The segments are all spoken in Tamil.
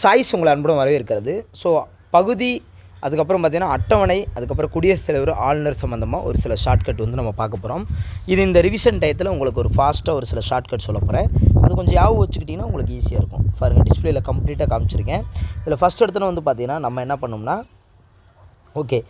சாய்ஸ் உங்களை அன்புடன் வரவேற்கிறது. ஸோ பகுதி, அதுக்கப்புறம் பார்த்திங்கன்னா அட்டவணை, அதுக்கப்புறம் குடியரசுத் தலைவர், ஆளுநர் சம்மந்தமாக ஒரு சில ஷார்ட்கட் வந்து நம்ம பார்க்க போகிறோம். இது இந்த ரிவிஷன் டயத்தில் உங்களுக்கு ஒரு ஃபாஸ்ட்டாக ஒரு சில ஷார்ட்கட் சொல்ல போகிறேன். அது கொஞ்சம் ஞாபகம் வச்சுக்கிட்டிங்கன்னா உங்களுக்கு ஈஸியாக இருக்கும். பாருங்கள், டிஸ்பிளேயில் கம்ப்ளீட்டாக காமிச்சிருக்கேன். இதில் ஃபஸ்ட் எடுத்தோன்னே வந்து பார்த்திங்கன்னா நம்ம என்ன பண்ணோம்னா, ஓகே,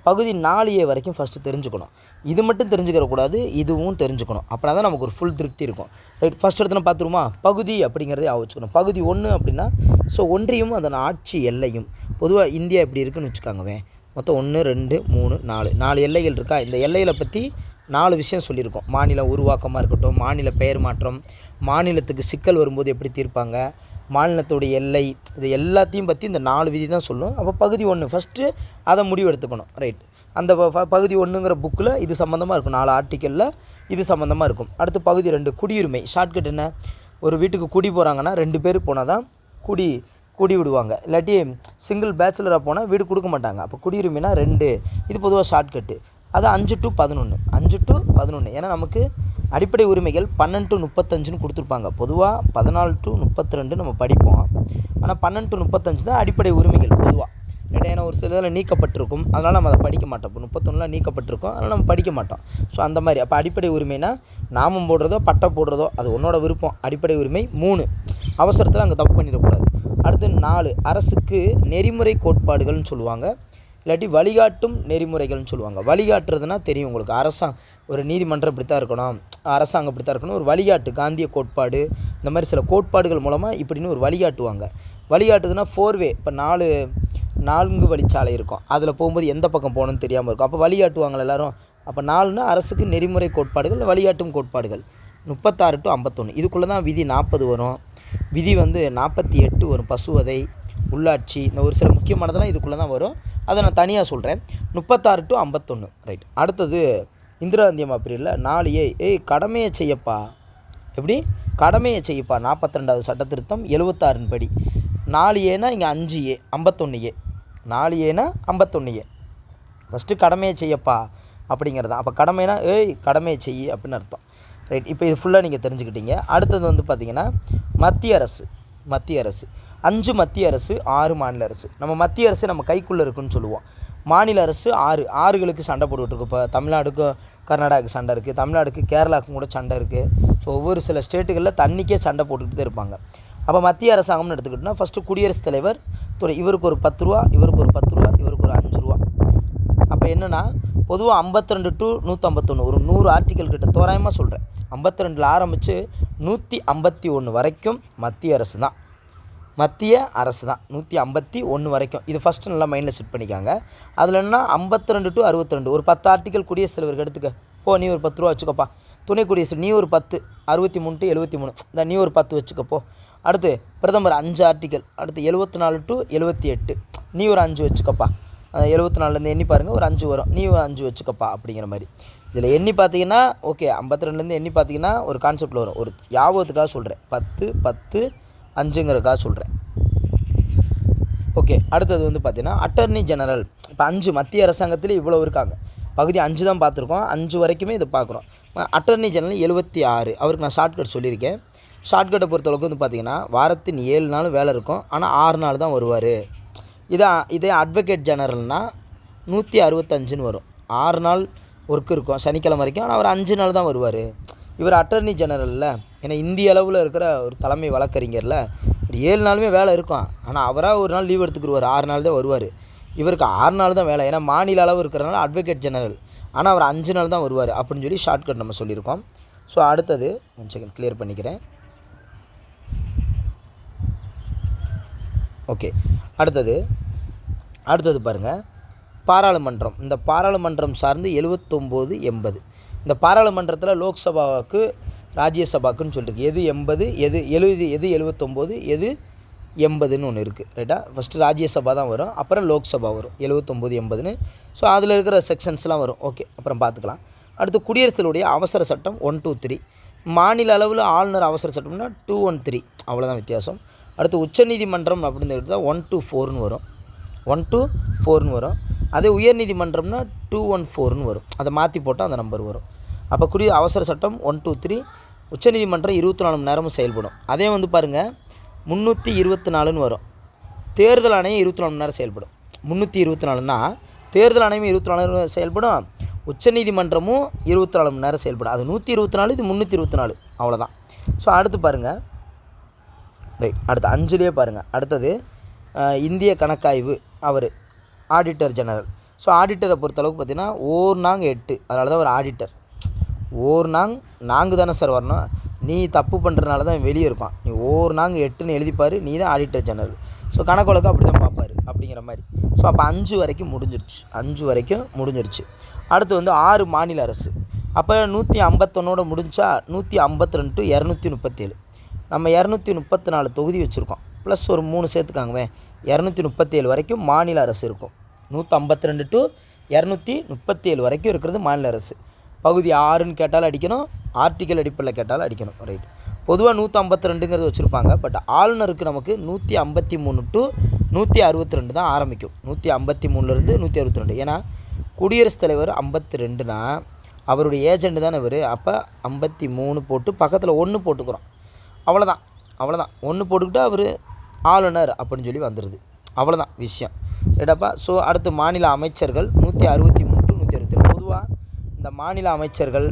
பகுதி 4A வரைக்கும் ஃபஸ்ட்டு தெரிஞ்சுக்கணும். இது மட்டும் தெரிஞ்சுக்கிறக்கூடாது, இதுவும் தெரிஞ்சுக்கணும். அப்படின்னா தான் நமக்கு ஒரு ஃபுல் திருப்தி இருக்கும். ரைட், ஃபஸ்ட் இடத்துல பார்த்துருமா, பகுதி அப்படிங்கிறதே ஆவச்சுக்கணும். பகுதி 1 அப்படின்னா, ஸோ ஒன்றியும் அதன் ஆட்சி எல்லையும். பொதுவாக இந்தியா இப்படி இருக்குன்னு வச்சுக்காங்கவே, மொத்தம் 1 2 3 4 எல்லைகள் இருக்கா. இந்த எல்லைகளை பற்றி 4 விஷயம் சொல்லியிருக்கோம். மாநில உருவாக்கமாக இருக்கட்டும், மாநில பெயர் மாற்றம், மாநிலத்துக்கு சிக்கல் வரும்போது எப்படி தீர்ப்பாங்க, மாநிலத்துடைய எல்லை, இது எல்லாத்தையும் பற்றி இந்த 4 விதி தான் சொல்லும். அப்போ பகுதி 1 ஃபஸ்ட்டு அதை முடிவு எடுத்துக்கணும். ரைட், அந்த பகுதி 1ங்கிற புக்கில் இது சம்மந்தமாக இருக்கும். 4 ஆர்டிக்கலில் இது சம்மந்தமாக இருக்கும். அடுத்து பகுதி 2 குடியுரிமை. ஷார்ட்கட் என்ன, ஒரு வீட்டுக்கு குடி போகிறாங்கன்னா 2 பேர் போனால் தான் குடி விடுவாங்க. இல்லாட்டி சிங்கிள் பேச்சுலராக போனால் வீடு கொடுக்க மாட்டாங்க. அப்போ குடியுரிமைனா 2. இது பொதுவாக ஷார்ட்கட்டு. அது 5 to 11. ஏன்னா நமக்கு அடிப்படை உரிமைகள் 12 to 35ன்னு கொடுத்துருப்பாங்க. பொதுவாக 14 to 32 நம்ம படிப்போம். ஆனால் 12 to 35 தான் அடிப்படை உரிமைகள் பொதுவாக. ஏன்னா ஒரு சில இதில் நீக்கப்பட்டிருக்கும், அதனால் நம்ம அதை படிக்க மாட்டோம். இப்போ 31 நீக்கப்பட்டிருக்கும், அதனால் நம்ம படிக்க மாட்டோம். ஸோ அந்த மாதிரி. அப்போ அடிப்படை உரிமைனா நாமம் போடுறதோ பட்டை போடுறதோ அது உன்னோட விருப்பம். அடிப்படை உரிமை 3. அவசரத்தில் அங்கே தப்பு பண்ணிடக்கூடாது. அடுத்து 4 அரசுக்கு நெறிமுறை கோட்பாடுகள்னு சொல்லுவாங்க, இல்லாட்டி வழிகாட்டும் நெறிமுறைகள்னு சொல்லுவாங்க. வழிகாட்டுறதுனா தெரியும் உங்களுக்கு. ஒரு நீதிமன்றம் இப்படி தான் இருக்கணும், அரசாங்கம் இப்படி தான் இருக்கணும், ஒரு வழிகாட்டு, காந்திய கோட்பாடு, இந்த மாதிரி சில கோட்பாடுகள் மூலமாக இப்படின்னு ஒரு வழிகாட்டுவாங்க. வழிகாட்டுதுன்னா 4 வே. இப்போ 4 வழிச்சாலை இருக்கும், அதில் போகும்போது எந்த பக்கம் போகணுன்னு தெரியாமல் இருக்கும். அப்போ வழிகாட்டுவாங்க எல்லோரும். அப்போ 4னா அரசுக்கு நெறிமுறை கோட்பாடுகள், வழிகாட்டும் கோட்பாடுகள். 36 to 51 இதுக்குள்ளே தான் விதி 40 வரும். விதி வந்து 48 வரும். பசுவதை, உள்ளாட்சி, இந்த ஒரு சில முக்கியமானதெல்லாம் இதுக்குள்ளே தான் வரும். அதை நான் தனியாக சொல்கிறேன். 36 to 51. ரைட், அடுத்தது இந்திரா காந்தி அம்மா பீரியடில் 4A. கடமையை செய்யப்பா. எப்படி கடமையை செய்யப்பா, 42வது சட்ட திருத்தம் 76 படி. 4Aனா இங்கே 5A 51A. 4Aனா 51A. ஃபஸ்ட்டு கடமையை செய்யப்பா அப்படிங்கிறது தான். அப்போ கடமைனா கடமையை செய்யி அப்படின்னு அர்த்தம். ரைட், இப்போ இது ஃபுல்லாக நீங்கள் தெரிஞ்சுக்கிட்டீங்க. அடுத்தது வந்து பார்த்திங்கன்னா மத்திய அரசு. 5 மத்திய அரசு, 6 மாநில அரசு. நம்ம மத்திய அரசு நம்ம கைக்குள்ளே இருக்குன்னு சொல்லுவோம். மாநில அரசு 6களுக்கு சண்டை போட்டுக்கிட்டு இப்போ தமிழ்நாடுக்கும் கர்நாடகாவுக்கு சண்டை இருக்குது, தமிழ்நாடுக்கு கேரளாவுக்கும் கூட சண்டை இருக்குது. ஸோ ஒவ்வொரு சில ஸ்டேட்டுகளில் தண்ணிக்கே சண்டை போட்டுக்கிட்டு தான் இருப்பாங்க. அப்போ மத்திய அரசாங்கம்னு எடுத்துக்கிட்டோன்னா ஃபஸ்ட்டு குடியரசுத் தலைவர் இவருக்கு ஒரு 10 ரூபா, இவருக்கு ஒரு 10 ரூபா, இவருக்கு ஒரு 5 ரூபா. அப்போ என்னென்னா பொதுவாக 52 to 151 ஒரு 100 ஆர்டிக்கல் கிட்ட தோராயமாக சொல்கிறேன். 52 ஆரம்பித்து 151 வரைக்கும் மத்திய அரசு தான். 151 வரைக்கும். இது ஃபஸ்ட்டு நல்லா மைண்டில் செட் பண்ணிக்காங்க. அதில் என்ன 52 to 62 ஒரு 10 ஆர்டிக்கல் குடியரசுத் தலைவருக்கு எடுத்துக்க. நீ ஒரு 10 ரூபா வச்சுக்கப்பா. துணை குடியரசு நீ ஒரு 10, 63 to 73. இந்த நீ ஒரு 10 வச்சுக்கப்போ. அடுத்து பிரதமர் 5 ஆர்டிக்கல். அடுத்து 74 to 78 நீ ஒரு 5 வச்சுக்கப்பா. 74லேருந்து எண்ணி பாருங்கள், ஒரு 5 வரும், நீ ஒரு 5 வச்சுக்கப்பா அப்படிங்கிற மாதிரி. இதில் எண்ணி பார்த்தீங்கன்னா ஓகே, 52லேருந்து எண்ணி பார்த்தீங்கன்னா ஒரு கான்செப்டில் வரும். ஒரு ஞாபகத்துக்காக சொல்கிறேன், 10 10 5ங்கிறதுக்காக சொல்கிறேன். ஓகே, அடுத்தது வந்து பார்த்திங்கன்னா அட்டர்னி ஜெனரல். இப்போ 5 மத்திய அரசாங்கத்தில் இவ்வளோ இருக்காங்க. பகுதி 5 தான் பார்த்துருக்கோம், 5 வரைக்குமே இதை பார்க்குறோம். Attorney general 76. அவருக்கு நான் ஷார்ட்கட் சொல்லியிருக்கேன். ஷார்ட்கட்டை பொறுத்தளவுக்கு வந்து பார்த்திங்கன்னா வாரத்தின் 7 நாள் வேலை இருக்கும், ஆனால் 6 நாள் தான் வருவார். இதே அட்வொகேட் ஜெனரல்னால் 165ன்னு வரும். 6 நாள் ஒர்க் இருக்கும் சனிக்கிழமை வரைக்கும், ஆனால் அவர் 5 நாள் தான் வருவார். இவர் அட்டர்னி ஜெனரலில், ஏன்னா இந்திய அளவில் இருக்கிற ஒரு தலைமை வழக்கறிஞரில் ஒரு 7 நாளுமே வேலை இருக்கும், ஆனால் அவராக ஒரு நாள் லீவ் எடுத்துக்கிடுவார். 6 நாள் தான் வருவார். இவருக்கு 6 நாள் தான் வேலை, ஏன்னா மாநில அளவு இருக்கிறனால அட்வொகேட் ஜெனரல், ஆனால் அவர் 5 நாள் தான் வருவார் அப்படின்னு சொல்லி ஷார்ட்கட் நம்ம சொல்லியிருக்கோம். ஸோ அடுத்தது 1 செகண்ட் கிளியர் பண்ணிக்கிறேன். ஓகே, அடுத்தது பாருங்கள், பாராளுமன்றம். இந்த பாராளுமன்றம் சார்ந்து 79 80. இந்த பாராளுமன்றத்தில் லோக்சபாவுக்கு ராஜ்யசபாக்குன்னு சொல்லிருக்கு. எது 80 எது 70 எது 79 எது 80ன்னு ஒன்று இருக்குது. ரைட்டா, ஃபஸ்ட்டு ராஜ்யசபா தான் வரும், அப்புறம் லோக்சபா வரும் 79 80ன்னு. ஸோ அதில் இருக்கிற செக்ஷன்ஸ்லாம் வரும். ஓகே, அப்புறம் பார்த்துக்கலாம். அடுத்து குடியரசுடைய அவசர சட்டம் 1 to 3. மாநில அளவில் ஆளுநர் அவசர சட்டம்னா 213, அவ்வளோதான் வித்தியாசம். அடுத்து உச்சநீதிமன்றம் அப்படின்னு எடுத்தால் 1 to 4ன்னு வரும். 1 to 4ன்னு வரும். அதே உயர்நீதிமன்றம்னா 214ன்னு வரும். அதை மாற்றி போட்டால் அந்த நம்பர் வரும். அப்போ அவசர சட்டம் 1 to 3. உச்சநீதிமன்றம் 24 மணி நேரமும் செயல்படும். அதே வந்து பாருங்கள் 324ன்னு வரும். தேர்தல் ஆணையம் 24 மணி நேரம் செயல்படும். 324னா தேர்தல் ஆணையம் 24 மணி நேரம் செயல்படும், உச்சநீதிமன்றமும் 24 மணி நேரம் செயல்படும். அது 124, இது 324, அவ்வளோதான். ஸோ அடுத்து பாருங்கள், ரைட், அடுத்து 5லேயே பாருங்கள். அடுத்தது இந்திய கணக்காய்வு, அவர் ஆடிட்டர் ஜெனரல். ஸோ ஆடிட்டரை பொறுத்தளவுக்கு பார்த்தீங்கன்னா 1-8, அதனால தான் ஒரு ஆடிட்டர். 1-4 தானே சார் வரணும், நீ தப்பு பண்ணுறதுனால தான் வெளியே இருப்பான், நீ 1-8ன்னு எழுதிப்பார், நீ தான் ஆடிட்டர் ஜெனரல். ஸோ கணக்கு வழக்கு அப்படி தான் பார்ப்பார் அப்படிங்கிற மாதிரி. ஸோ அப்போ 5 வரைக்கும் முடிஞ்சிருச்சு. அடுத்து வந்து 6 மாநில அரசு. அப்போ 151 முடிஞ்சா 152 to 237. நம்ம 234 தொகுதி வச்சுருக்கோம், ப்ளஸ் ஒரு 3 சேர்த்துக்காங்கவே, 237 வரைக்கும் மாநில அரசு இருக்கும். 152 to 237 வரைக்கும் இருக்கிறது மாநில அரசு. பகுதி 6ன்னு கேட்டாலும் அடிக்கணும், ஆர்டிக்கல் அடிப்படையில் கேட்டாலும் அடிக்கணும். ரைட், பொதுவாக 152ங்கிறது வச்சுருப்பாங்க. பட் ஆளுநருக்கு நமக்கு 153 to 162 தான் ஆரம்பிக்கும். 153லேருந்து 162. ஏன்னா குடியரசுத் தலைவர் 52னா அவருடைய ஏஜெண்ட் தானே இவர். அப்போ 53 போட்டு பக்கத்தில் 1 போட்டுக்கிறோம், அவ்வளோதான். 1 போட்டுக்கிட்டால் அவர் ஆளுநர் அப்படின்னு சொல்லி வந்துடுது, அவ்வளோதான் விஷயம். ரைட்டாப்பா. ஸோ அடுத்து மாநில அமைச்சர்கள் 163 to 167. பொதுவாக இந்த மாநில அமைச்சர்கள்,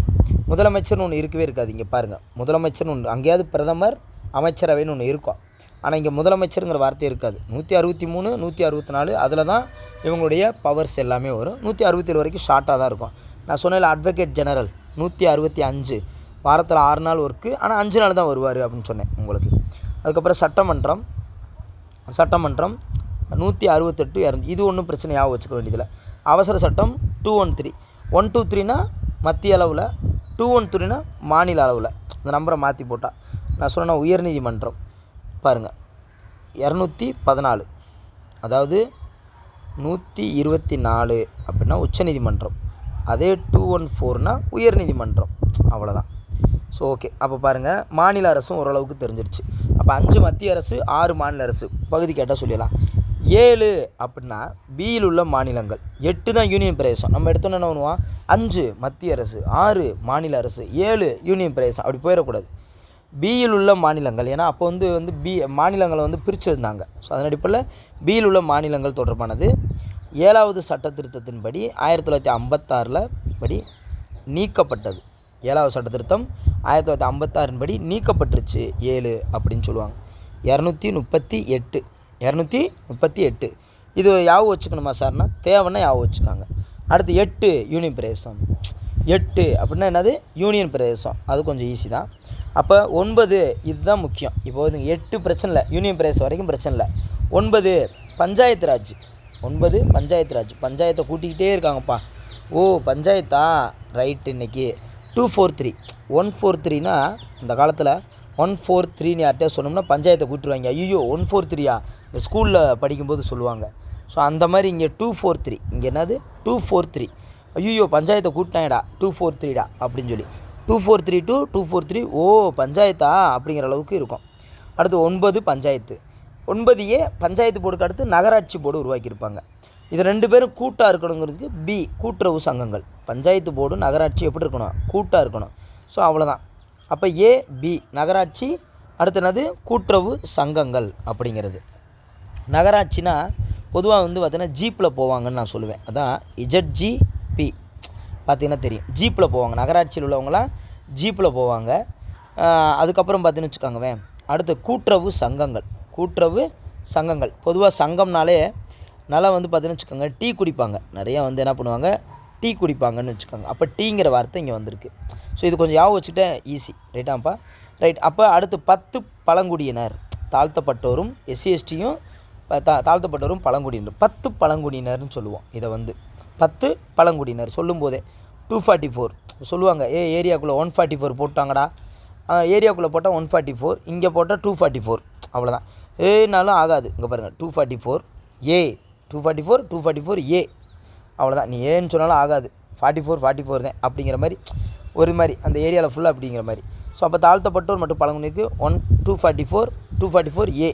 முதலமைச்சர்னு ஒன்று இருக்கவே இருக்காது. இங்கே பாருங்கள், முதலமைச்சர்னு ஒன்று, அங்கேயாவது பிரதமர் அமைச்சரவைன்னு ஒன்று இருக்கும், ஆனால் இங்கே முதலமைச்சருங்கிற வார்த்தை இருக்காது. 163 164 அதில் தான் இவங்களுடைய பவர்ஸ் எல்லாமே வரும். 167 வரைக்கும் ஷார்ட்டாக தான் இருக்கும். நான் சொன்னேன் அட்வொகேட் ஜெனரல் 165, வாரத்தில் 6 நாள் ஒர்க்கு, ஆனால் 5 நாள் தான் வருவார் அப்படின்னு சொன்னேன் உங்களுக்கு. அதுக்கப்புறம் சட்டமன்றம் 168 200. இது ஒன்றும் பிரச்சனையாக வச்சுக்க வேண்டியதில்லை. அவசர சட்டம் 213. 123னா மத்திய அளவில், 213னா மாநில அளவில். இந்த நம்பரை மாற்றி போட்டால் நான் சொன்னேன்னா உயர்நீதிமன்றம் பாருங்கள் 214, அதாவது 124 அப்படின்னா உச்சநீதிமன்றம். அதே 214னா உயர்நீதிமன்றம், அவ்வளோதான். ஸோ ஓகே, அப்போ பாருங்கள் மாநில அரசும் ஓரளவுக்கு தெரிஞ்சிருச்சு. அப்போ 5 மத்திய அரசு, 6 மாநில அரசு. பகுதி கேட்டால் சொல்லிடலாம். 7 அப்படின்னா பியில் உள்ள மாநிலங்கள். 8 தான் யூனியன் பிரதேசம். நம்ம எடுத்தோன்னு என்ன பண்ணுவோம், 5 மத்திய அரசு, 6 மாநில அரசு, 7 யூனியன் பிரதேசம், அப்படி போயிடக்கூடாது. பியில் உள்ள மாநிலங்கள், ஏன்னா அப்போ வந்து மாநிலங்களை வந்து பிரிச்சுருந்தாங்க. ஸோ அதன் அடிப்படையில் பியில் உள்ள மாநிலங்கள் தொடர்பானது 7வது சட்ட திருத்தத்தின்படி 1956 படி நீக்கப்பட்டது. 7வது சட்ட திருத்தம் 1956 படி நீக்கப்பட்டுருச்சு 7 அப்படின்னு சொல்லுவாங்க. 238 இது யாவும் வச்சுக்கணுமா சார்னா, தேவைன்னா யாவும் வச்சுக்காங்க. அடுத்து 8 யூனியன் பிரதேசம். 8 அப்படின்னா என்னது, யூனியன் பிரதேசம். அது கொஞ்சம் ஈஸி தான். அப்போ 9 இதுதான் முக்கியம். இப்போ இது 8 பிரச்சனை இல்லை, யூனியன் பிரதேசம் வரைக்கும் பிரச்சனை இல்லை. 9 பஞ்சாயத்து ராஜ். 9 பஞ்சாயத்து ராஜ். பஞ்சாயத்தை கூட்டிக்கிட்டே இருக்காங்கப்பா. ஓ பஞ்சாயத்தா, ரைட்டு. இன்றைக்கி 243 143னா இந்த காலத்தில் 143ன்னு யார்கிட்டே சொன்னோம்னா பஞ்சாயத்தை கூட்டுருவாங்க. ஐயோ 143யா, இந்த ஸ்கூலில் படிக்கும்போது சொல்லுவாங்க. ஸோ அந்த மாதிரி இங்கே 243, இங்கே என்னது 243, ஐயோ பஞ்சாயத்தை கூட்டினாயடா 243டா அப்படின்னு சொல்லி 243 to 243. ஓ பஞ்சாயத்தா அப்படிங்கிற அளவுக்கு இருக்கும். அடுத்து 9 பஞ்சாயத்து. 9A பஞ்சாயத்து போர்டுக்கு அடுத்து நகராட்சி போர்டு உருவாக்கியிருப்பாங்க. இது 2 பேரும் கூட்டாக இருக்கணுங்கிறதுக்கு பி கூட்டுறவு சங்கங்கள். பஞ்சாயத்து போர்டு நகராட்சி எப்படி இருக்கணும், கூட்டாக இருக்கணும். ஸோ அவ்வளோதான். அப்போ பி நகராட்சி, அடுத்து என்னது கூட்டுறவு சங்கங்கள் அப்படிங்கிறது. நகராட்சினா பொதுவாக வந்து பார்த்திங்கன்னா ஜீப்பில் போவாங்கன்னு நான் சொல்லுவேன். அதான் ZGP பார்த்திங்கன்னா தெரியும், ஜீப்பில் போவாங்க. நகராட்சியில் உள்ளவங்களாம் ஜீப்பில் போவாங்க. அதுக்கப்புறம் பார்த்திங்கன்னு வச்சுக்கோங்கவே, அடுத்து கூட்டுறவு சங்கங்கள். பொதுவாக சங்கம்னாலே நல்லா வந்து பார்த்திங்கன்னு வச்சுக்கோங்க டீ குடிப்பாங்க. நிறையா வந்து என்ன பண்ணுவாங்க, டீ குடிப்பாங்கன்னு வச்சுக்கோங்க. அப்போ டீங்கிற வார்த்தை இங்கே வந்திருக்கு. ஸோ இது கொஞ்சம் ஞாபகம் வச்சுக்கிட்டேன், ஈஸி. ரைட்டாப்பா, ரைட். அப்போ அடுத்து 10 பழங்குடியினர், தாழ்த்தப்பட்டோரும் SC/STயும் தாழ்த்தப்பட்டோரும் பழங்குடியினர். 10 பழங்குடியினர்னு சொல்லுவோம். இதை வந்து 10 பழங்குடியினர் சொல்லும்போதே 244 சொல்லுவாங்க. ஏரியாக்குள்ளே 144 போட்டாங்கடா, ஏரியாக்குள்ளே போட்டால் 144, இங்கே போட்டால் 244, அவ்வளோதான். ஏனாலும் ஆகாது. இங்கே பாருங்கள் 244 244 அவ்வளோதான். நீ ஏன்னு சொன்னாலும் ஆகாது. 44 தான் அப்படிங்கிற மாதிரி ஒரு மாதிரி அந்த ஏரியாவில் ஃபுல்லாக அப்படிங்கிற மாதிரி. ஸோ அப்போ தாழ்த்தப்பட்டோர் மற்றும் பழங்குடியினருக்கு 244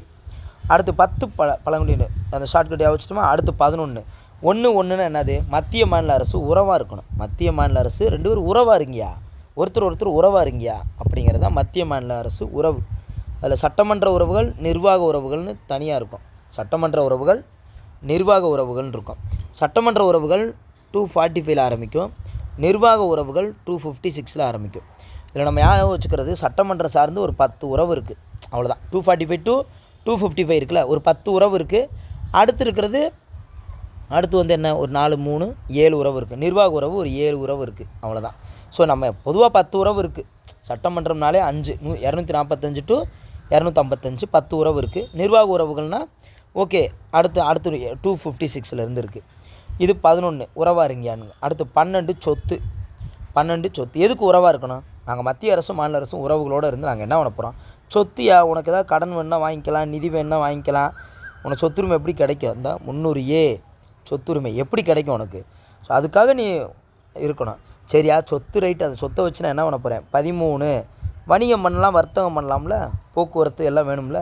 அடுத்து 10 பழங்குடியினர். அந்த ஷார்ட்கட் வச்சுட்டோமா. அடுத்து 11 என்னது, மத்திய மாநில அரசு உறவாக இருக்கணும். மத்திய மாநில அரசு 2 பேரும் உறவாக இருங்கயா, ஒருத்தர் உறவாக இருங்கயா அப்படிங்கிறது தான் மத்திய மாநில அரசு உறவு. அதில் சட்டமன்ற உறவுகள், நிர்வாக உறவுகள்னு தனியாக இருக்கும். சட்டமன்ற உறவுகள், நிர்வாக உறவுகள்னு இருக்கும். சட்டமன்ற உறவுகள் 245 ஆரம்பிக்கும், நிர்வாக உறவுகள் 256 ஆரம்பிக்கும். இதில் நம்ம ஞாபகம் வச்சுக்கிறது, சட்டமன்றம் சார்ந்து ஒரு 10 உறவு இருக்குது, அவ்வளோதான். 245 to 255 இருக்குல்ல, ஒரு 10 உறவு இருக்குது. அடுத்து வந்து என்ன, ஒரு 4 3 7 உறவு இருக்குது. நிர்வாக உறவு ஒரு 7 உறவு இருக்குது, அவ்வளோதான். ஸோ நம்ம பொதுவாக 10 உறவு இருக்குது. சட்டமன்றம்னாலே 5 245 to 255 10 உறவு இருக்குது. நிர்வாக உறவுகள்னால் ஓகே, அடுத்து 256 இருக்குது. இது 11 உறவாக இருங்கயானுங்க. அடுத்து 12 சொத்து. 12 சொத்து எதுக்கு உறவாக இருக்கணும்? நாங்கள் மத்திய அரசும் மாநில அரசும் உறவுகளோடு இருந்து நாங்கள் என்ன பண்ண போகிறோம்? சொத்துயா, உனக்கு ஏதாவது கடன் வேணுன்னா வாங்கிக்கலாம், நிதி வேணுன்னா வாங்கிக்கலாம். உனக்கு சொத்துரிமை எப்படி கிடைக்கும்? இந்த 300A சொத்துரிமை எப்படி கிடைக்கும் உனக்கு? ஸோ அதுக்காக நீ இருக்கணும். சரியா, சொத்து ரைட்டு, அந்த சொத்தை வச்சு நான் என்ன பண்ண போகிறேன்? 13 வணிகம் பண்ணலாம், வர்த்தகம் பண்ணலாம்ல, போக்குவரத்து எல்லாம் வேணும்ல.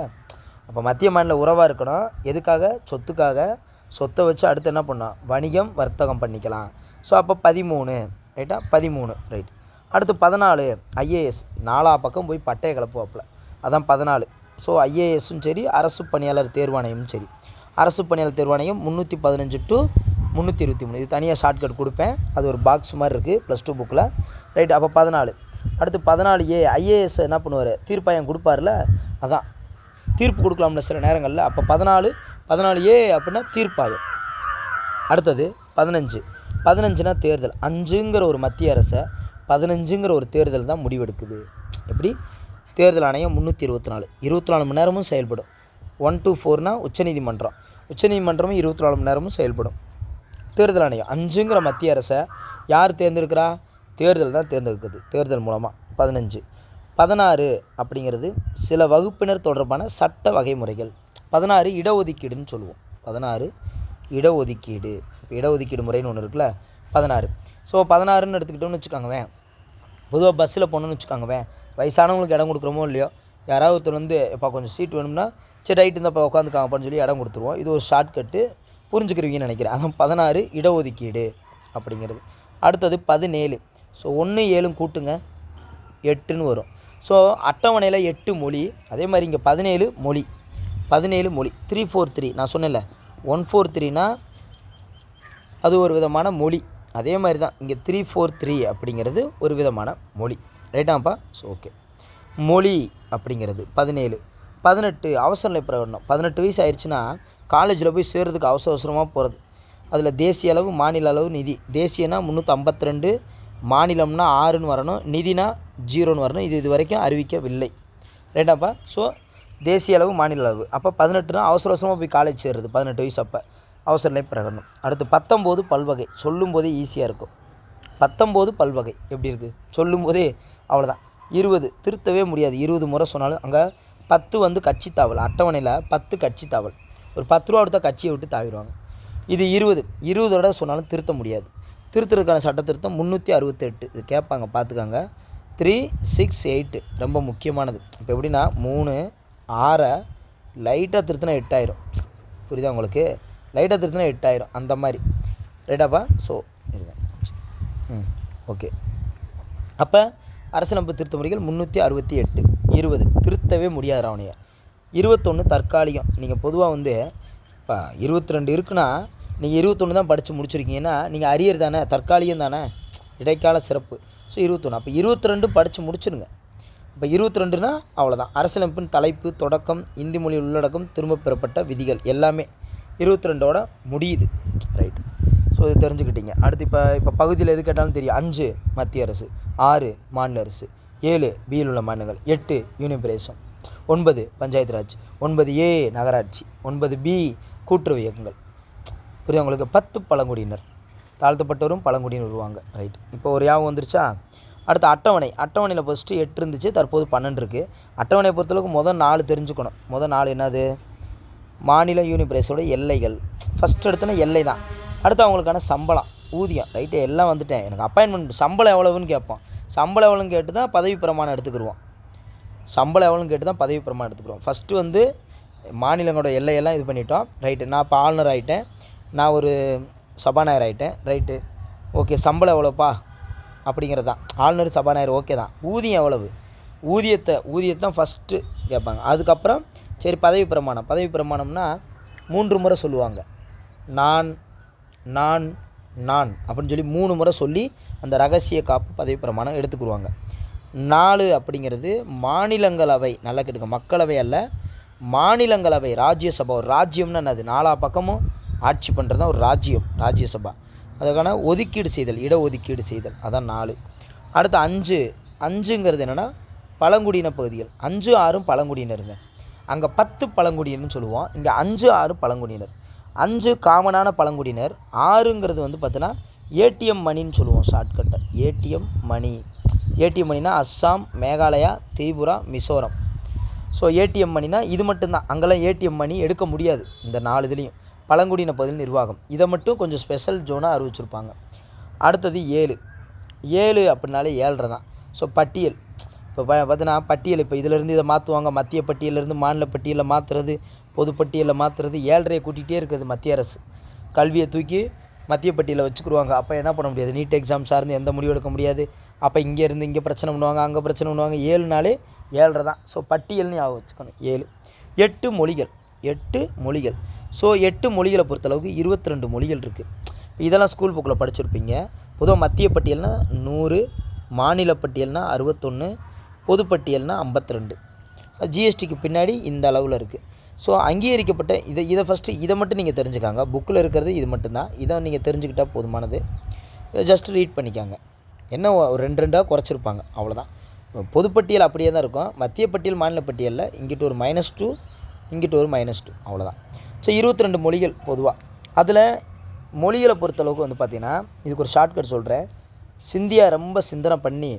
அப்போ மத்திய மாநில உறவாக இருக்கணும். எதுக்காக? சொத்துக்காக. சொத்தை வச்சு அடுத்து என்ன பண்ணோம்? வணிகம் வர்த்தகம் பண்ணிக்கலாம். ஸோ அப்போ 13 ரைட்டா, 13 ரைட். அடுத்து 14 ஐஏஎஸ். 4 பக்கம் போய் பட்டையை கிளப்புவாப்பில், அதான் 14. ஸோ ஐஏஎஸும் சரி, அரசு பணியாளர் தேர்வாணையமும் சரி. அரசு பணியாளர் தேர்வாணையம் 315 to 323. இது தனியாக ஷார்ட்கட் கொடுப்பேன், அது ஒரு பாக்ஸ் மாதிரி இருக்குது +2 புக்கில் ரைட். அப்போ 14. அடுத்து 14A ஐஏஎஸ் என்ன பண்ணுவார்? தீர்ப்பாயம் கொடுப்பார்ல, அதான் தீர்ப்பு கொடுக்கலாம்ல சில நேரங்களில். அப்போ 14A அப்படின்னா தீர்ப்பாயம். அடுத்தது 15னா தேர்தல். 5ங்கிற ஒரு மத்திய அரசை 15ங்கிற ஒரு தேர்தல் தான் முடிவெடுக்குது. எப்படி? தேர்தல் ஆணையம் 324 24 மணி நேரமும் செயல்படும். 1 to 4னா உச்சநீதிமன்றமும் 24 மணி நேரமும் செயல்படும். தேர்தல் ஆணையம் 5ங்கிற மத்திய அரசை யார் தேர்ந்தெடுக்கிறா? தேர்தல் தான் தேர்ந்தெடுக்குது, தேர்தல் மூலமாக. 16 அப்படிங்கிறது சில வகுப்பினர் தொடர்பான சட்ட வகைமுறைகள். 16 இடஒதுக்கீடுன்னு சொல்லுவோம். 16 இடஒதுக்கீடு. இப்போ இடஒதுக்கீடு முறைன்னு ஒன்று இருக்குல்ல, 16. ஸோ 16ன்னு எடுத்துக்கிட்டோம்னு வச்சுக்கோங்கவேன். பொதுவாக பஸ்ஸில் போகணுன்னு வச்சுக்கோங்கவேன், வயசானவங்களுக்கு இடம் கொடுக்குறோமோ இல்லையோ, யாராவது ஒருத்தர் வந்து இப்போ கொஞ்சம் சீட் வேணும்னா சரி ரைட்டு இருந்தப்போ உட்காந்துக்காங்கப்பான்னு சொல்லி இடம் கொடுத்துருவோம். இது ஒரு ஷார்ட்கட்டு, புரிஞ்சுக்கிறீங்கன்னு நினைக்கிறேன். அதான் 16 இடஒதுக்கீடு அப்படிங்கிறது. அடுத்தது 17. ஸோ 1 7 கூட்டுங்க 8ன்னு வரும். ஸோ அட்டவணையில் 8 மொழி, அதே மாதிரி இங்கே 17 மொழி. 17 மொழி. 343 நான் சொன்னேன்ல, 143னா அது ஒரு விதமான மொழி. அதே மாதிரி தான் இங்கே 343 அப்படிங்கிறது ஒரு விதமான மொழி. ரைட்டாப்பா? ஸோ ஓகே, மொழி அப்படிங்கிறது 17. 18 அவசர நிலை பிரகடனம். 18 வயசு ஆயிடுச்சுன்னா காலேஜில் போய் சேர்றதுக்கு அவசரமாக போகிறது. அதில் தேசிய அளவு, மாநில அளவு, நிதி. தேசியனா 352, மாநிலம்னா 6ன்னு வரணும், நிதினா 0ன்னு வரணும். இது வரைக்கும் அறிவிக்கவில்லை. ரைட்டாப்பா? ஸோ தேசிய அளவு, மாநில அளவு. அப்போ 18னா அவசரமாக போய் காலேஜ் சேர்றது, 18 வயசு அப்போ அவசர நிலை பிரகடனம். அடுத்து 19 பல்வகை. சொல்லும்போதே ஈஸியாக இருக்கும். 19 பல்வகை எப்படி இருக்குது? சொல்லும்போதே அவ்வளோதான். 20 திருத்தவே முடியாது, 20 முறை சொன்னாலும். அங்கே 10 வந்து கட்சி தாவல். அட்டவணையில் 10 கட்சி தாவல். ஒரு 10 ரூபா கொடுத்தா கட்சியை விட்டு தாவிடுவாங்க. இது 20 தடவை சொன்னாலும் திருத்த முடியாது. திருத்துறதுக்கான சட்ட திருத்தம் 368. இது கேட்பாங்க, பார்த்துக்காங்க. 368 ரொம்ப முக்கியமானது. இப்போ எப்படின்னா 3 6 லைட்டாக திருத்தினா 8000. புரியுதா உங்களுக்கு? லைட்டாக திருத்தினா 8000 அந்த மாதிரி. ரைட்டாப்பா? So okay. அப்போ அரசியலமைப்பு திருத்த முறைகள் 368. 20 திருத்தவே முடியாது ராவணையை. 21 தற்காலிகம். நீங்கள் பொதுவாக வந்து இப்போ 22 இருக்குன்னா நீங்கள் 21 தான் படித்து முடிச்சிருக்கீங்கன்னா நீங்கள் அரியர் தானே, தற்காலிகம் தானே, இடைக்கால சிறப்பு. ஸோ 21. அப்போ 22 படித்து முடிச்சிருங்க. இப்போ 22னா அவ்வளோதான். அரசியலமைப்பின் தலைப்பு, தொடக்கம், இந்தி மொழி உள்ளடக்கம், திரும்ப பெறப்பட்ட விதிகள் எல்லாமே 22ஓட முடியுது. ரைட். ஸோ இது தெரிஞ்சுக்கிட்டீங்க. அடுத்து இப்போ பகுதியில் எது கேட்டாலும் தெரியும். 5 மத்திய அரசு, 6 மாநில அரசு, 7 பியில் உள்ள மாநிலங்கள், 8 யூனியன் பிரதேசம், 9 பஞ்சாயத்து ராஜ், 9A நகராட்சி, 9B கூட்டுறவு இயக்கங்கள். புரியுது உங்களுக்கு? 10 பழங்குடியினர், தாழ்த்தப்பட்டவரும் பழங்குடியினர் வருவாங்க. ரைட். இப்போ ஒரு யாவும் வந்துருச்சா? அடுத்து அட்டவணை. அட்டவணையில் ஃபஸ்ட்டு 8 இருந்துச்சு, தற்போது 12 இருக்குது. அட்டவணையை பொறுத்தளவுக்கு மொதல் 4 தெரிஞ்சுக்கணும். மொதல் 4 என்னது? மாநில யூனியன் பிரதேசோட எல்லைகள். ஃபஸ்ட் எடுத்தோன்னா எல்லை தான். அடுத்து அவங்களுக்கான சம்பளம், ஊதியம். ரைட்டு, எல்லாம் வந்துட்டேன். எனக்கு அப்பாயின்மெண்ட் சம்பளம் எவ்வளவுன்னு கேட்போம். சம்பளம் எவ்வளோன்னு கேட்டு தான் பதவி பிரமாணம் எடுத்துக்கிடுவோம். சம்பளம் எவ்வளோன்னு கேட்டு தான் பதவி பிரமாணம் எடுத்துக்கிறோம். ஃபஸ்ட்டு வந்து மாநிலங்களோட எல்லையெல்லாம் இது பண்ணிட்டோம். ரைட்டு. நான் இப்போ ஆளுநர் ஆகிட்டேன், நான் ஒரு சபாநாயகர் ஆகிட்டேன். Right, okay. சம்பளம் எவ்வளோப்பா அப்படிங்கிறது தான். ஆளுநர், சபாநாயகர் ஓகே தான். ஊதியம் எவ்வளவு? ஊதியத்தை தான் ஃபஸ்ட்டு கேட்பாங்க. அதுக்கப்புறம் சரி பதவி பிரமாணம். பதவி பிரமாணம்னா 3 முறை சொல்லுவாங்க. நான் நான் நான் அப்படின்னு சொல்லி 3 முறை சொல்லி அந்த ரகசிய காப்பு பதவி பிரமாணம் எடுத்துக்குருவாங்க. 4 அப்படிங்கிறது மாநிலங்களவை, நல்லா கேட்டுக்க, மக்களவை அல்ல, மாநிலங்களவை, ராஜ்யசபா. ஒரு ராஜ்யம்னு என்னது, 4 பக்கமும் ஆட்சி பண்ணுறது தான் ஒரு ராஜ்யம், ராஜ்யசபா. அதுக்கான ஒதுக்கீடு செய்தல், இடஒதுக்கீடு செய்தல், அதான் 4. அடுத்து 5ங்கிறது என்னென்னா பழங்குடியின பகுதிகள். 5 6 பழங்குடியினருங்க. அங்கே 10 பழங்குடியினர்னு சொல்லுவோம், இங்கே 5 6 பழங்குடியினர். 5 காமனான பழங்குடியினர், 6ங்கிறது வந்து பார்த்தோன்னா ஏடிஎம் மணின்னு சொல்லுவோம் ஷார்ட்கட்டை. ஏடிஎம் மணி. ஏடிஎம் மணினா அஸ்ஸாம், மேகாலயா, திரிபுரா, மிசோரம். ஸோ ஏடிஎம் மணினா இது மட்டும்தான். அங்கெல்லாம் ஏடிஎம் மணி எடுக்க முடியாது. இந்த 4 இதுலேயும் பழங்குடியின பகுதியில் நிர்வாகம். இதை மட்டும் கொஞ்சம் ஸ்பெஷல் ஜோனாக அறிவிச்சிருப்பாங்க. அடுத்தது 7 அப்படின்னாலே 7.5 தான். ஸோ பட்டியல். இப்போ பார்த்தீங்கன்னா பட்டியல், இப்போ இதிலேருந்து இதை மாற்றுவாங்க, மத்திய பட்டியலேருந்து மாநில பட்டியலில் மாற்றுறது, பொது பட்டியலில் மாற்றுறது, 7.5 கூட்டிகிட்டே இருக்குது மத்திய அரசு. கல்வியை தூக்கி மத்திய பட்டியலில் வச்சுக்கிடுவாங்க. அப்போ என்ன பண்ண முடியாது, நீட் எக்ஸாம் சார்ந்து எந்த முடிவு எடுக்க முடியாது. அப்போ இங்கேருந்து இங்கே பிரச்சனை பண்ணுவாங்க, அங்கே பிரச்சனை பண்ணுவாங்க. 7 நாளே 7.5 தான். ஸோ பட்டியல்னு ஞாபகம் வச்சுக்கணும். 7. 8 மொழிகள். 8 மொழிகள். ஸோ 8 மொழிகளை பொறுத்தளவுக்கு 22 மொழிகள் இருக்குது. இதெல்லாம் ஸ்கூல் புக்கில் படிச்சிருப்பீங்க. பொதுவாக மத்திய பட்டியல்னால் 100, மாநில பட்டியல்னால் 61, பொதுப்பட்டியல்னால் 52. ஜிஎஸ்டிக்கு பின்னாடி இந்த அளவில் இருக்குது. ஸோ அங்கீகரிக்கப்பட்ட இதை ஃபஸ்ட்டு இதை மட்டும் நீங்கள் தெரிஞ்சுக்காங்க. புக்கில் இருக்கிறது இது மட்டும்தான். இதை நீங்கள் தெரிஞ்சுக்கிட்டால் போதுமானது. இதை ஜஸ்ட் ரீட் பண்ணிக்காங்க. என்ன ஒரு 2 குறைச்சிருப்பாங்க, அவ்வளோதான். பொதுப்பட்டியல் அப்படியே தான் இருக்கும். மத்திய பட்டியல், மாநில பட்டியலில் இங்கிட்டு ஒரு -2, இங்கிட்டு ஒரு -2, அவ்வளோதான். ஸோ 22 மொழிகள் பொதுவாக. அதில் மொழிகளை பொறுத்தளவுக்கு வந்து பார்த்திங்கன்னா இதுக்கு ஒரு ஷார்ட்கட் சொல்கிறேன். சிந்தியா ரொம்ப சிந்தனை பண்ணி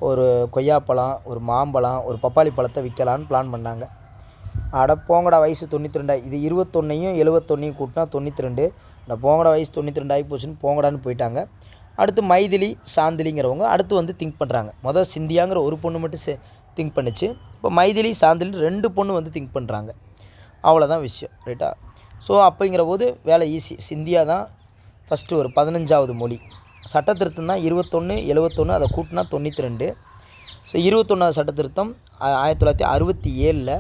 ஒரு கொய்யாப்பழம், ஒரு மாம்பழம், ஒரு பப்பாளி பழத்தை விற்கலான்னு பிளான் பண்ணாங்க. அட போங்கடா, வயசு 92. இது 21ஐயும் 71ஐயும் கூட்டினா 92. இந்த போங்கடா வயசு 92 ஆகி போச்சுன்னு போங்கடான்னு போயிட்டாங்க. அடுத்து மைதிலி, சாந்திலிங்கிறவங்க அடுத்து வந்து திங்க் பண்ணுறாங்க. முதல் சிந்தியாங்கிற ஒரு பொண்ணு மட்டும் திங்க் பண்ணிச்சு. இப்போ மைதிலி, சாந்திலி 2 பொண்ணு வந்து திங்க் பண்ணுறாங்க. அவ்வளோதான் விஷயம், ரைட்டா? ஸோ அப்படிங்கிற போது வேலை ஈஸி. சிந்தியா தான் ஃபஸ்ட்டு ஒரு 15வது மொழி. சட்ட திருத்தம் தான் 21, 71, அதை கூட்டினா 92. ஸோ 21வது சட்ட திருத்தம் 1967,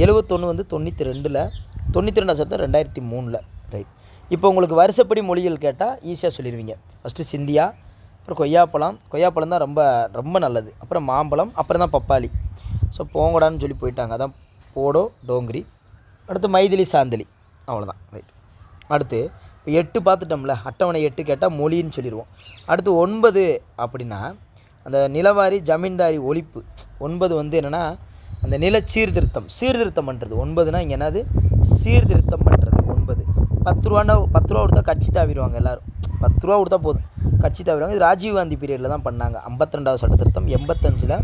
71 வந்து 92, 92வது சட்டம் 2003. ரைட். இப்போ உங்களுக்கு வருஷப்படி மொழிகள் கேட்டால் ஈஸியாக சொல்லிடுவீங்க. ஃபஸ்ட்டு சிந்தியா, அப்புறம் கொய்யாப்பழம் தான் ரொம்ப ரொம்ப நல்லது, அப்புறம் மாம்பழம், அப்புறம் தான் பப்பாளி. ஸோ போங்கடான்னு சொல்லி போயிட்டாங்க, அதான் போடோ, டோங்கிரி. அடுத்து மைதிலி, சாந்திலி, அவ்வளோதான். ரைட். அடுத்து இப்போ 8 பார்த்துட்டோம்ல, அட்டவணை 8 கேட்டால் மொழின்னு சொல்லிடுவோம். அடுத்து 9 அப்படின்னா அந்த நிலவாரி ஜமீன்தாரி ஒழிப்பு. 9 வந்து என்னென்னா அந்த நில சீர்திருத்தம் பண்ணுறது. 9னா இங்கே என்னது, சீர்திருத்தம் பண்ணுறது. 9 10 ரூபா கொடுத்தா கட்சி தாவிடுவாங்க எல்லோரும். 10 ரூபா கொடுத்தா போதும், கட்சி தாவிடுவாங்க. இது ராஜீவ்காந்தி பீரியடில் தான் பண்ணாங்க. 52வது சட்ட திருத்தம் 85ல்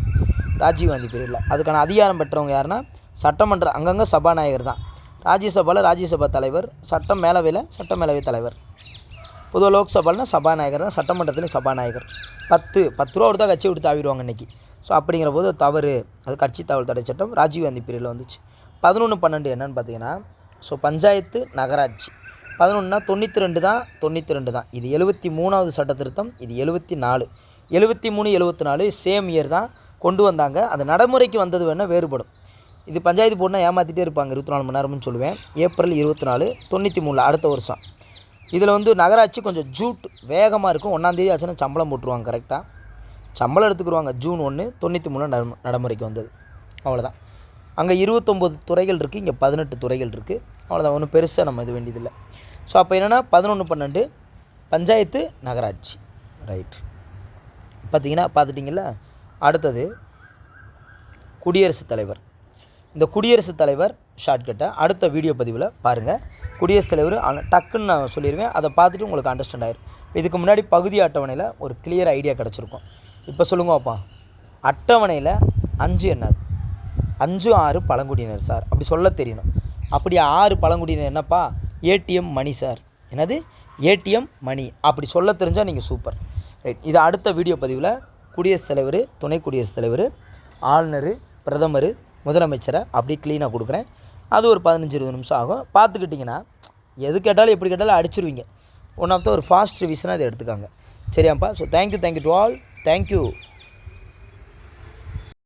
ராஜீவ்காந்தி பீரியடில். அதுக்கான அதிகாரம் பெற்றவங்க யாருன்னா சட்டமன்ற அங்கங்கே சபாநாயகர் தான். ராஜ்யசபாவில் ராஜ்யசபா தலைவர், சட்டமேலவை தலைவர். பொதுவாக லோக்சபால்னா சபாநாயகர் தான், சட்டமன்றத்துலேயும் சபாநாயகர். 10 ரூபா கொடுத்தா கட்சி விட்டு தாவிடுவாங்க இன்றைக்கி. ஸோ அப்படிங்கிற போது தவறு, அது கட்சி தாவல் தடை சட்டம் ராஜீவ்காந்தி பீரியடில் வந்துச்சு. 11-12 என்னென்னு பார்த்தீங்கன்னா, ஸோ பஞ்சாயத்து, நகராட்சி. 11னா 92 தான். இது 73வது சட்ட திருத்தம், இது 74. 73, 74 சேம் இயர் தான் கொண்டு வந்தாங்க. அது நடைமுறைக்கு வந்தது வேணால் வேறுபடும். இது பஞ்சாயத்து போர்டுனா ஏமாற்றிட்டே இருப்பாங்க, 24 மணி நேரம்னு சொல்லுவேன். ஏப்ரல் 24, 93 அடுத்த வருஷம். இதில் வந்து நகராட்சி கொஞ்சம் வேகமாக இருக்கும். 1ஆம் தேதி ஆச்சுன்னா சம்பளம் போட்டுருவாங்க, கரெக்டாக சம்பளம் எடுத்துக்கிடுவாங்க. ஜூன் 1, 93 நடைமுறைக்கு வந்தது. அவ்வளோதான். அங்கே 29 துறைகள் இருக்குது, இங்கே 18 துறைகள் இருக்குது. அவ்வளோதான், ஒன்றும் பெருசாக நம்ம இது வேண்டியதில்லை. ஸோ அப்போ என்னென்னா 11-12 பஞ்சாயத்து, நகராட்சி. ரைட். பார்த்துட்டிங்களா? அடுத்தது குடியரசுத் தலைவர். இந்த குடியரசுத் தலைவர் ஷார்ட்கட்டை அடுத்த வீடியோ பதிவில் பாருங்கள். குடியரசுத் தலைவர் டக்குன்னு நான் சொல்லிடுவேன், அதை பார்த்துட்டு உங்களுக்கு அண்டர்ஸ்டாண்ட் ஆயிடும். இதுக்கு முன்னாடி பகுதி அட்டவணையில் ஒரு கிளியர் ஐடியா கிடச்சிருக்கும். இப்போ சொல்லுங்க பாப்பா, அட்டவணையில் 5 என்னது? 5 6 பழங்குடியினர் சார், அப்படி சொல்ல தெரியணும். அப்படி 6 பழங்குடியினர் என்னப்பா? ஏடிஎம் மணி சார். என்னது? ஏடிஎம் மணி. அப்படி சொல்ல தெரிஞ்சால் நீங்கள் சூப்பர். ரைட். இது அடுத்த வீடியோ பதிவில் குடியரசுத் தலைவர், துணை குடியரசுத் தலைவர், ஆளுநர், பிரதமர், முதலமைச்சரை அப்படி க்ளீனாக கொடுக்குறேன். அது ஒரு 15-20 நிமிஷம் ஆகும். பார்த்துக்கிட்டிங்கன்னா எது கேட்டாலும் எப்படி கேட்டாலும் அடிச்சிருவீங்க. ஒன் ஆஃப் த ஒரு ஃபாஸ்ட் ரிவிஷனாக இதை எடுத்துக்காங்க. சரியாப்பா? So thank you to all. Thank you.